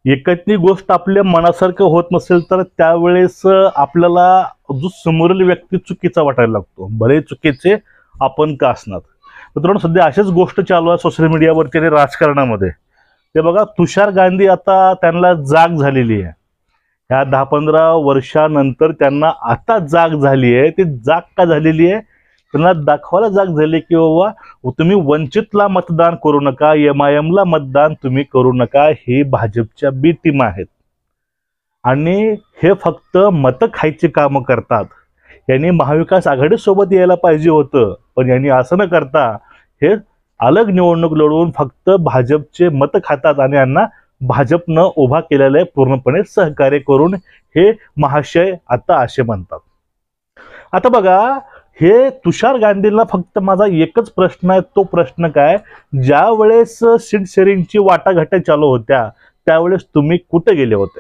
एखादी गोष्ट आपल्या मनासारखं होत नसेल तर त्यावेळेस आपल्याला जो समोरील व्यक्ती चुकीचा वाटायला लागतो, भले चुकीचे आपण का असणार. मित्रांनो, सध्या अशाच गोष्ट चालू आहे सोशल मीडियावरती आणि राजकारणामध्ये. ते बघा, तुषार गांधी आता त्यांना जाग झालेली आहे. ह्या 10-15 वर्षानंतर त्यांना आता जाग झाली आहे. ती जाग का झालेली आहे? त्यांना दाखवायला जाग झाली की बाबा तुम्ही वंचितला मतदान करू नका, MIM-ला मतदान तुम्ही करू नका. हे भाजपच्या बी टीम आहेत आणि हे फक्त मतं खायची कामं करतात. यांनी महाविकास आघाडी सोबत यायला पाहिजे होतं, पण यांनी असं न करता हे अलग निवडणूक लढवून फक्त भाजपचे मतं खातात आणि यांना भाजपनं उभा केलेलं आहे पूर्णपणे सहकार्य करून, हे महाशय आता असे म्हणतात. आता बघा, हे तुषार गांधींना फक्त माझा एकच प्रश्न आहे. तो प्रश्न काय, ज्या वेळेस सीट शेअरिंगची वाटाघाट्या चालू होत्या त्यावेळेस तुम्ही कुठे गेले होते?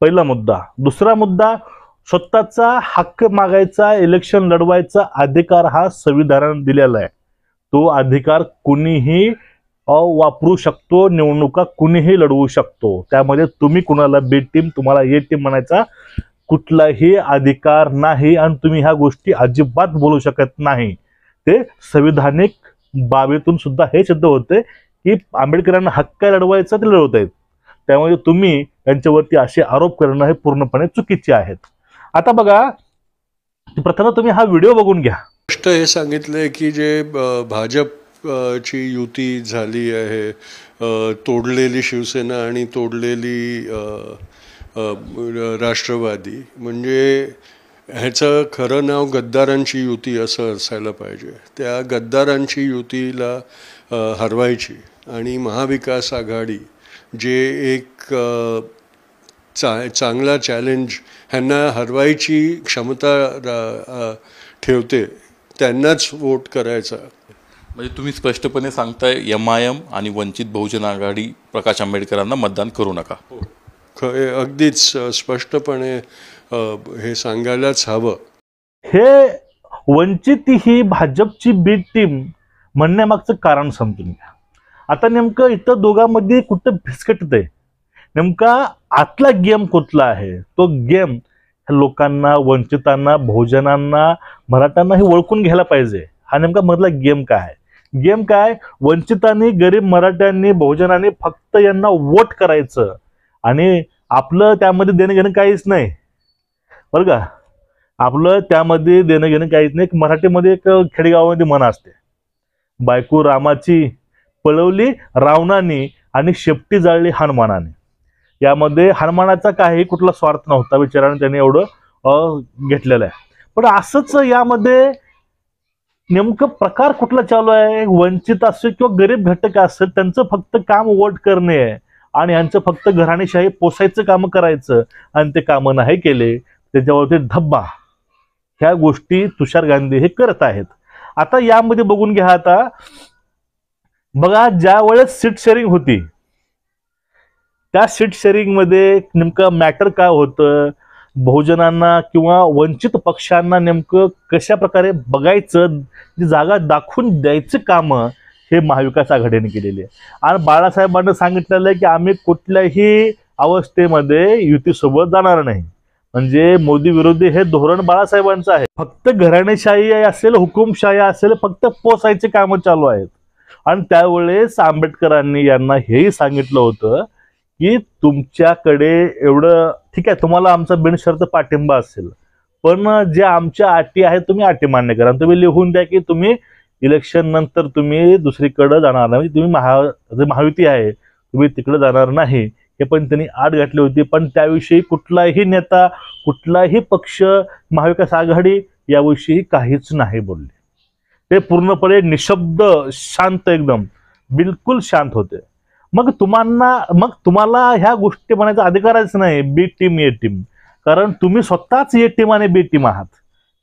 पहिला मुद्दा. दुसरा मुद्दा, स्वतःचा हक्क मागायचा, इलेक्शन लढवायचा अधिकार हा संविधानाने दिलेला आहे. तो अधिकार कुणीही वापरू शकतो, निवडणुका कुणीही लढवू शकतो. त्यामध्ये तुम्ही कुणाला बी टीम, तुम्हाला ए टीम म्हणायचा कुठलाही अधिकार नाही आणि तुम्ही ह्या गोष्टी अजिबात बोलू शकत नाही. ते संविधानिक बाबीतून सुद्धा हे सिद्ध होते की आंबेडकरांना हक्क लढवायचा ते लढवत आहेत. त्यामुळे तुम्ही त्यांच्यावरती असे आरोप करणं हे पूर्णपणे चुकीचे आहेत. आता बघा, प्रथम तुम्ही हा व्हिडिओ बघून घ्या. गोष्ट हे सांगितलंय की जे भाजपची युती झाली आहे, तोडलेली शिवसेना आणि तोडलेली राष्ट्रवादी, म्हणजे ह्याचं खरं नाव गद्दारांची युती असं असायला पाहिजे. त्या गद्दारांची युतीला हरवायची आणि महाविकास आघाडी जे एक चांगला चॅलेंज ह्यांना हरवायची क्षमता ठेवते त्यांनाच वोट करायचा. म्हणजे तुम्ही स्पष्टपणे सांगताय MIM आणि वंचित बहुजन आघाडी प्रकाश आंबेडकरांना मतदान करू नका. अगदीच स्पष्टपणे हे सांगायलाच हवं. हे वंचित ही भाजपची बी टीम म्हणण्यामागचं कारण समजून घ्या. आता नेमकं इथं दोघांमध्ये कुठं फिसकटत आहे, नेमका आतला गेम कुठला आहे? तो गेम लोकांना, वंचितांना, बहुजनांना, मराठ्यांना हे ओळखून घ्यायला पाहिजे. हा नेमका मधला गेम काय आहे? गेम काय, वंचितांनी, गरीब मराठ्यांनी, बहुजनांनी फक्त यांना वोट करायचं आणि आपलं त्यामध्ये देणं घेणं काहीच नाही, बरं का? आपलं त्यामध्ये देणं घेणं काहीच नाही. मराठीमध्ये एक खेडेगावामध्ये म्हण असते, बायको रामाची पळवली रावणाने आणि शेपटी जाळली हनुमानाने. यामध्ये हनुमानाचा काही कुठला स्वार्थ नव्हता, विचाराने त्याने एवढं घेतलेलं आहे. पण असंच यामध्ये नेमकं प्रकार कुठला चालू आहे? वंचित असेल किंवा गरीब घटक असेल, त्यांचं फक्त काम वोट करणे आहे आणि यांचं फक्त घराणेशाही पोसायचं काम करायचं आणि ते कामं नाही केले त्याच्यावरती धब्बा. ह्या गोष्टी तुषार गांधी हे करत आहेत. आता यामध्ये बघून घ्या. आता बघा, ज्या वेळेस सीट शेअरिंग होती त्या सीट शेअरिंग मध्ये नेमकं मॅटर काय होतं, बहुजनांना किंवा वंचित पक्षांना नेमकं कशा प्रकारे बघायचं, जी जागा दाखवून द्यायचं काम हे महाविकास आघाडीने केलेले आहे. आणि बाळासाहेबांना सांगितलेलं आहे की आम्ही कुठल्याही अवस्थेमध्ये युतीसोबत जाणार नाही. म्हणजे मोदी विरोधी हे धोरण बाळासाहेबांचं आहे. फक्त घराणेशाही असेल, हुकुमशाही असेल, फक्त पोसायचे कामं चालू आहेत. आणि त्यावेळेस आंबेडकरांनी यांना हेही सांगितलं होतं की तुमच्याकडे एवढं ठीक आहे, तुम्हाला आमचा बिनशर्त पाठिंबा असेल, पण जे आमच्या अटी आहेत तुम्ही अटी मान्य करा. तुम्ही लिहून द्या की तुम्ही इलेक्शन नंतर तुम्ही दुसरीकडे जाणार नाही, तुम्ही महायुती आहे तुम्ही तिकडे जाणार नाही, हे पण त्यांनी आड घातली होती. पण त्याविषयी कुठलाही नेता, कुठलाही पक्ष, महाविकास आघाडी याविषयी काहीच नाही बोलले. ते पूर्णपणे निशब्द, शांत, एकदम बिलकुल शांत होते. मग तुम्हाला ह्या गोष्टी म्हणायचा अधिकारच नाही बी टीम ए टीम, कारण तुम्ही स्वतःच ए टीम आणि बी टीम आहात.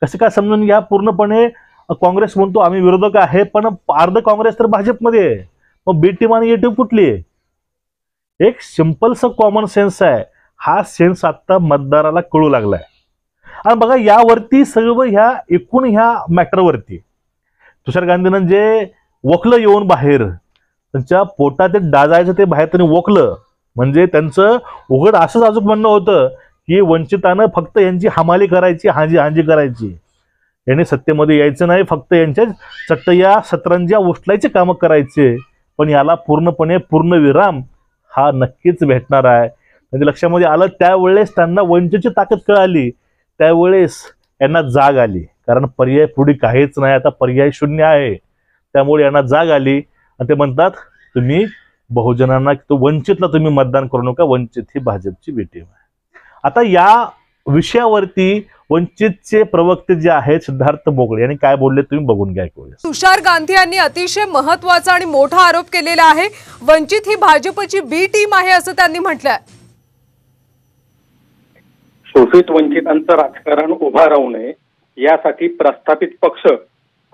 कसं काय समजून घ्या. पूर्णपणे काँग्रेस म्हणतो आम्ही विरोधक आहे, पण अर्ध काँग्रेस तर भाजपमध्ये आहे. मग बी टीम आणि ए टीम कुठली आहे? एक सिंपलसा कॉमन सेन्स आहे. हा सेन्स आता मतदाराला कळू लागलाय. आणि बघा, यावरती सर्व ह्या एकूण ह्या मॅटरवरती तुषार गांधीनं जे वकलं येऊन बाहेर त्यांच्या पोटात ते डाजायचं ते बाहेर त्यांनी वकलं, म्हणजे त्यांचं उघड असंच अजून म्हणणं होतं की वंचितानं फक्त यांची हमाली करायची, हांजी करायची, यांनी सत्तेमध्ये यायचं नाही, फक्त यांच्या चट्टया सतरंज्या उचलायचे कामं करायचे. पण याला पूर्णपणे पूर्णविराम हा नक्कीच भेटणार आहे. म्हणजे लक्षामध्ये आलं त्यावेळेस त्यांना वंचितची ताकद कळाली, त्यावेळेस यांना जाग आली, कारण पर्याय पुढे काहीच नाही, आता पर्याय शून्य आहे. त्यामुळे यांना जाग आली आणि ते म्हणतात तुम्ही बहुजनांना, वंचितला तुम्ही मतदान करू नका, वंचित ही भाजपची बी टीम आहे. आता या विषयावरती वंचितचे प्रवक्ते जे आहेत सिद्धार्थ बोगळे यांनी काय बोलले तुम्ही बघून घ्या. तुषार गांधी यांनी अतिशय महत्त्वाचा आणि मोठा आरोप केलेला आहे. वंचित ही भाजपची बी टीम आहे असं त्यांनी म्हटलंय. शोषित वंचितांचं राजकारण उभा राहू नये यासाठी प्रस्थापित पक्ष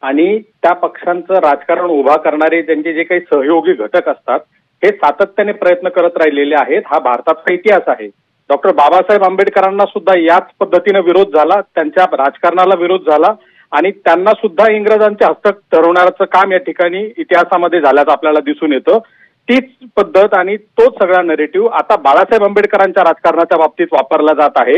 आणि त्या पक्षांचं राजकारण उभा करणारे त्यांचे जे काही सहयोगी घटक असतात हे सातत्याने प्रयत्न करत राहिलेले आहेत. हा भारताचा इतिहास आहे. डॉक्टर बाबासाहेब आंबेडकरांना सुद्धा याच पद्धतीने विरोध झाला, त्यांच्या राजकारणाला विरोध झाला आणि त्यांना सुद्धा इंग्रजांचे हस्तक ठरवण्याचं काम या ठिकाणी इतिहासामध्ये झाल्याचं आपल्याला दिसून येतं. तीच पद्धत आणि तोच सगळा नरेटिव्ह आता बाळासाहेब आंबेडकरांच्या राजकारणाच्या बाबतीत वापरला जात आहे.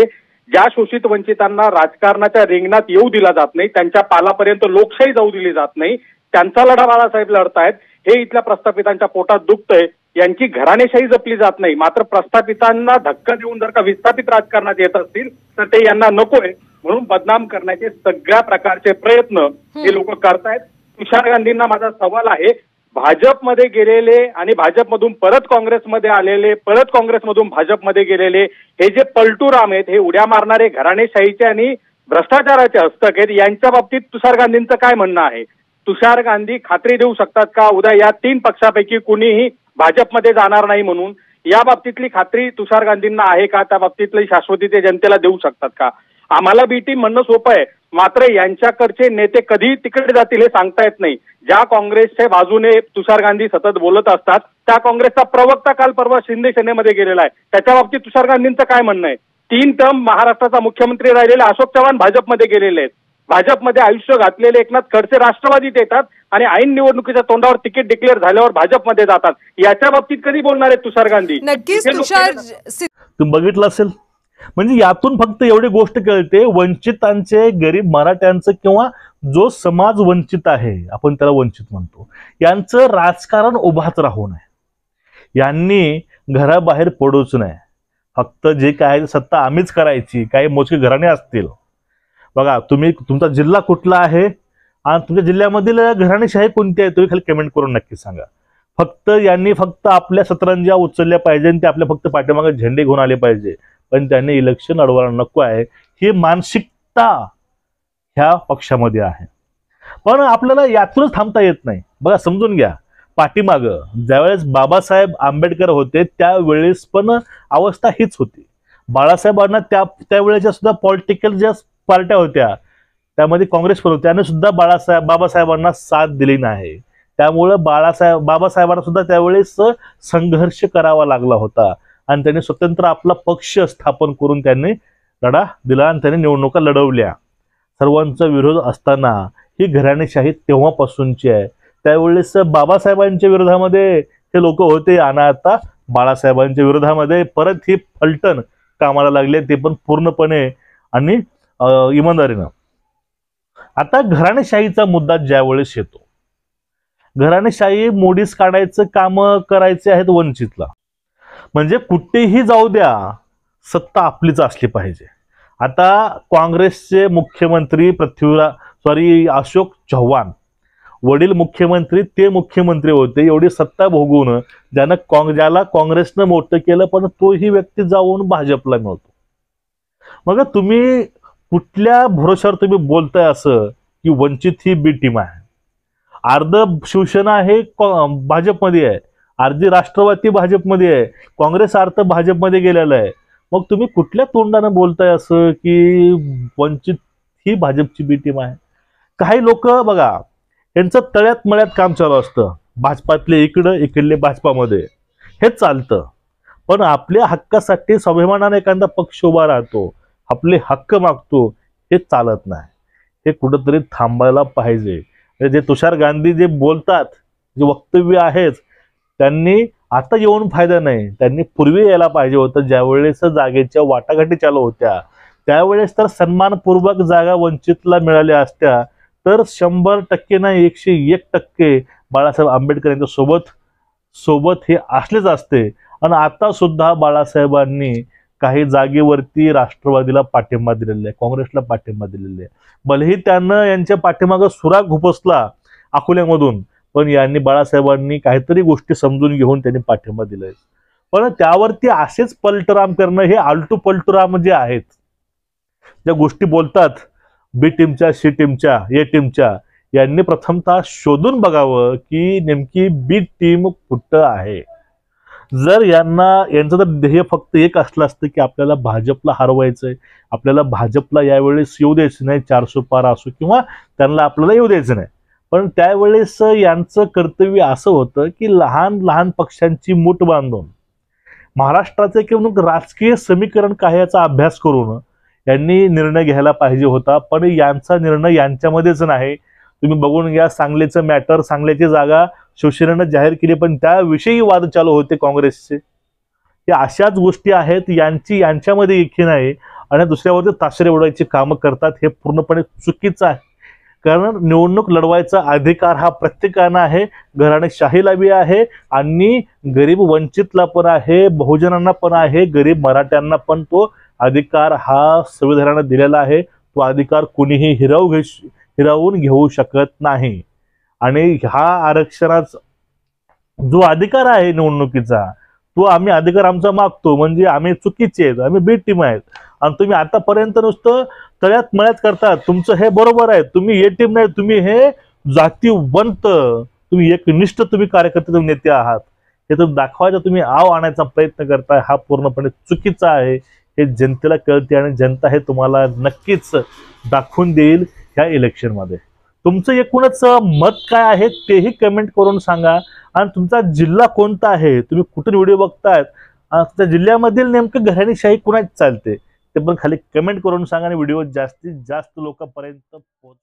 ज्या शोषित वंचितांना राजकारणाच्या रिंगणात येऊ दिला जात नाही, त्यांच्या पालापर्यंत लोकशाही जाऊ दिली जात नाही, त्यांचा लढा बाळासाहेब लढतायत. हे इथल्या प्रस्थापितांच्या पोटात दुखतंय. यांची घराणेशाही जपली जात नाही. मात्र प्रस्थापितांना धक्का देऊन जर का विस्थापित राजकारणात येत असतील तर ते यांना नकोय म्हणून बदनाम करण्याचे सगळ्या प्रकारचे प्रयत्न हे लोक करतायत. तुषार गांधींना माझा सवाल आहे, भाजपमध्ये गेलेले आणि भाजपमधून परत काँग्रेसमध्ये आलेले, परत काँग्रेसमधून भाजपमध्ये गेलेले हे जे पलटूराम आहेत, हे उड्या मारणारे घराणेशाहीचे आणि भ्रष्टाचाराचे हस्तक आहेत, यांच्या बाबतीत तुषार गांधींचं काय म्हणणं आहे? तुषार गांधी खात्री देऊ शकतात का उद्या या 3 पक्षापैकी कुणीही भाजपमध्ये जाणार नाही म्हणून? या बाबतीतली खात्री तुषार गांधींना आहे का? त्या बाबतीतली शाश्वती ते जनतेला देऊ शकतात का? आम्हाला बी टीम म्हणणं सोपं आहे, मात्र यांच्याकडचे नेते कधी तिकडे जातील हे सांगता येत नाही. ज्या काँग्रेसच्या बाजूने तुषार गांधी सतत बोलत असतात त्या काँग्रेसचा प्रवक्ता काल परवा शिंदे सेनेमध्ये गेलेला आहे. त्याच्या बाबतीत तुषार गांधींचं काय म्हणणं आहे? 3 टर्म महाराष्ट्राचा मुख्यमंत्री राहिलेले अशोक चव्हाण भाजपमध्ये गेलेले आहेत. भाजपमध्ये आयुष्य घातलेले एकनाथ खडसे राष्ट्रवादीत येतात आणि ऐन निवडणुकीच्या तोंडावर तिकीट डिक्लेअर झाल्यावर भाजपमध्ये जातात. याच्या बाबतीत कधी बोलणार आहेत तुषार गांधी? नक्कीच तुषार, तुम्ही बघितलं असेल. म्हणजे यातून फक्त एवढी गोष्ट कळते, वंचितांचे, गरीब मराठ्यांचं किंवा जो समाज वंचित आहे, आपण त्याला वंचित म्हणतो, यांचं राजकारण उभाच राहू नये, यांनी घराबाहेर पडूच नये. फक्त जे काय सत्ता आम्हीच करायची, काही मोजके घराणे असतील. बघा तुम्ही, तुमचा जिल्हा कुठला आहे आणि तुमच्या जिल्ह्यामधील घराणेशाही कोणती आहे तुम्ही खाली कमेंट करून नक्की सांगा. फक्त यांनी फक्त आपल्या सतरंज्या उचलल्या पाहिजे आणि ते आपल्या फक्त पाठीमागे झेंडे घेऊन आले पाहिजे, पण त्यांनी इलेक्शन अडवायला नको आहे, ही मानसिकता ह्या पक्षामध्ये आहे. पण आपल्याला यातूनच थांबता येत नाही. बघा समजून घ्या, पाठीमागं ज्यावेळेस बाबासाहेब आंबेडकर होते त्यावेळेस पण अवस्था हीच होती. बाळासाहेबांना त्यावेळेच्या सुद्धा पॉलिटिकल ज्या पार्ट्या होत्या त्यामध्ये काँग्रेस पण होती, त्याने सुद्धा बाबासाहेबांना साथ दिली नाही. त्यामुळं बाबासाहेबांना सुद्धा त्यावेळेस संघर्ष करावा लागला होता आणि त्यांनी स्वतंत्र आपला पक्ष स्थापन करून त्यांनी लढा दिला आणि त्यांनी निवडणुका लढवल्या. सर्वांचा विरोध असताना ही घराणेशाही तेव्हापासूनची आहे. त्यावेळेस बाबासाहेबांच्या विरोधामध्ये ते लोक होते आणि आता बाळासाहेबांच्या विरोधामध्ये परत ही फलटण कामाला लागले, ते पण पूर्णपणे आणि इमानदारीनं. आता घराणेशाहीचा मुद्दा ज्यावेळेस येतो, घराणेशाही मोडीस काढायचं काम करायचे आहेत वंचितला. म्हणजे कुठेही जाऊ द्या, सत्ता आपलीच असली पाहिजे. आता काँग्रेसचे मुख्यमंत्री अशोक चव्हाण, वडील मुख्यमंत्री, ते मुख्यमंत्री होते. एवढी सत्ता भोगून ज्याला काँग्रेसनं मोठं केलं, पण तोही व्यक्ती जाऊन भाजपला मिळतो. मग तुम्ही कुठल्या भरोशावर तुम्ही बोलताय असं की वंचित ही बी टीम आहे? अर्ध शिवसेना हे भाजपमध्ये आहे, अर्धी राष्ट्रवादी भाजपमध्ये आहे, काँग्रेस अर्थ भाजपमध्ये गेलेला आहे. मग तुम्ही कुठल्या तोंडानं बोलताय असं की वंचित ही भाजपची बी टीम आहे? काही लोक बघा, यांचं तळ्यात मळ्यात काम चालू असतं. भाजपातले इकडले भाजपामध्ये हेच चालतं. पण आपल्या हक्कासाठी स्वाभिमानाने एखादा पक्ष उभा राहतो, आपले हक्क मागतो, हे चालत नाही. हे कुठंतरी थांबायला पाहिजे. जे तुषार गांधी जे बोलतात, जे वक्तव्य आहेत, त्यांनी आता येऊन फायदा नाही. त्यांनी पूर्वी यायला पाहिजे होतं, ज्यावेळेस जागेच्या वाटाघाटी चालू होत्या त्यावेळेस तर सन्मानपूर्वक जागा वंचितला मिळाल्या असत्या तर 100% नाही 101% बाळासाहेब आंबेडकर यांच्या सोबत हे असलेच असते. आणि आता सुद्धा बाळासाहेबांनी काही जागेवरती राष्ट्रवादीला पाठिंबा दिलेला आहे, काँग्रेसला पाठिंबा दिलेला आहे. भलेही त्यानं यांच्या पाठीमागं सुराग खुपसला अकोल्यामधून, पण यांनी बाळासाहेबांनी काहीतरी गोष्टी समजून घेऊन त्यांनी पाठिंबा दिलाय. पण त्यावरती असेच पलटराम करणं, हे आलटू पलटूराम जे आहेत, ज्या गोष्टी बोलतात बी टीमच्या, सी टीमच्या, ए टीमच्या, यांनी प्रथमतः शोधून बघावं की नेमकी बी टीम कुठं आहे. जर यांचं तर ध्येय फक्त एक असलं असतं की आपल्याला भाजपला हरवायचंय, आपल्याला भाजपला यावेळेस येऊ द्यायचं नाही, 400 पार असो किंवा त्यांना आपल्याला येऊ द्यायचं नाही. पण त्यावेळेस यांचं कर्तव्य असं होतं की लहान लहान पक्षांची मूठ बांधून महाराष्ट्राचे किंवा राजकीय समीकरण काय याचा अभ्यास करून यांनी निर्णय घ्यायला पाहिजे होता. पण यांचा निर्णय यांच्यामध्येच नाही. तुम्ही बघून घ्या, सांगलीचं मॅटर, सांगलीची जागा शिवसेनेनं जाहीर केली पण त्याविषयी वाद चालू होते काँग्रेसचे. हे अशाच गोष्टी आहेत, यांच्यामध्ये एकी नाही आणि दुसऱ्यावरती ताशेरे उडवायची कामं करतात. हे पूर्णपणे चुकीचं आहे. कारण निवडणूक लढवायचा अधिकार हा प्रत्येकानं आहे, घराणेशाहीला बी आहे आणि गरीब वंचितला पण आहे, बहुजनांना पण आहे, गरीब मराठ्यांना पण तो अधिकार हा संविधानाने दिलेला आहे. तो अधिकार कुणीही हिरावून घेऊ शकत नाही. आणि हा आरक्षणाचा जो अधिकार आहे निवडणुकीचा, तो आम्ही अधिकार आमचा मागतो. म्हणजे आम्ही चुकीचे आहेत, आम्ही बी टीम आहेत आणि तुम्ही आतापर्यंत नुसतं तळ्यात मळ्यात करतात. तुमचं हे बरोबर आहे, तुम्ही ए टीम नाही, तुम्ही हे जातीवंत, तुम्ही एकनिष्ठ तुम्ही कार्यकर्ते, तुम्ही नेते आहात. हे तुम्ही दाखवायचा, तुम्ही आव आणायचा प्रयत्न करताय, हा पूर्णपणे चुकीचा आहे. हे जनतेला कळते आणि जनता हे तुम्हाला नक्कीच दाखवून देईल ह्या इलेक्शनमध्ये. तुमचं एकूणच मत काय आहे तेही कमेंट करून सांगा. आणि तुमचा जिल्हा कोणता आहे, तुम्ही कुठून व्हिडिओ बघतायत, त्या जिल्ह्यामधील नेमकं घराणेशाही कुणाची चालते ते पण खाली कमेंट करून सांगा आणि व्हिडिओ जास्तीत जास्त लोकांपर्यंत पोहोचवा.